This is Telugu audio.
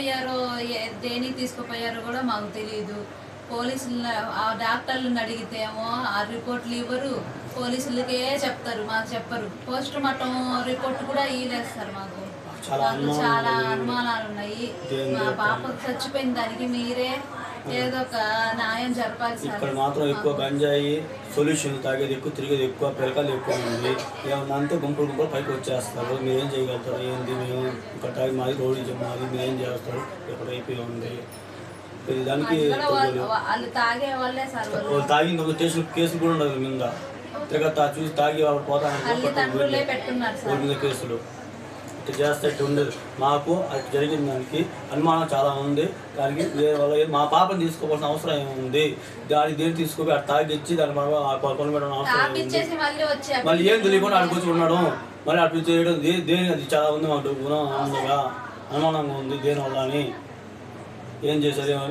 తీసుకుపోయారో దేనికి తీసుకుపోయారో కూడా మాకు తెలియదు. పోలీసులు ఆ డాక్టర్లను అడిగితేమో ఆ రిపోర్ట్లు ఇవ్వరు, పోలీసులకే చెప్తారు, మాకు చెప్పరు. పోస్ట్ మార్టం రిపోర్ట్ కూడా ఇవ్వలేస్తారు. మాకు చాలా అనుమానాలు ఉన్నాయి. మా పాప చచ్చిపోయిన దానికి మీరే ఏదో ఒక న్యాయం జరపాలి సార్. ఇక్కడ మాత్రం ఎక్కువ గంజాయి సొల్యూషన్ తాగేది ఎక్కువ, తిరిగేది ఎక్కువ, పిలకలు ఎక్కువ ఉంది. ఏమన్నా అంతే గుంపులు పైకి వచ్చేస్తారు. మీరు ఏం చేయగలుగుతారు? ఏంది మేము ఇక్కడ తాగి మాది రోడ్డు మాది, మీరు ఏం చేస్తారు? ఇక్కడ అయిపోయి ఉంది దానికి. వాళ్ళు తాగే వాళ్ళే సార్. వాళ్ళు తాగిన స్టేషన్ కేసులు కూడా ఉండదు మీద తిరగతా చూసి తాగి వాళ్ళు పోతాను కేసులు ఇట్లా చేస్తే ఇట్లా ఉండదు. మాకు అటు జరిగిన దానికి అనుమానం చాలా ఉంది. దానికి వేరే మా పాపని తీసుకోవాల్సిన అవసరం ఏముంది? దానికి దేని తీసుకుపోయి అటు తాగిచ్చి దాని కొన పెట్టడం అవసరం ఏముంది? మళ్ళీ ఏం తెలియకుండా అటు కూర్చొని ఉండడం, మళ్ళీ అటు చేయడం దేని అది చాలా ఉంది. మాకు అనుమానంగా ఉంది దేనివల్ల అని. ఏం చేసేది అని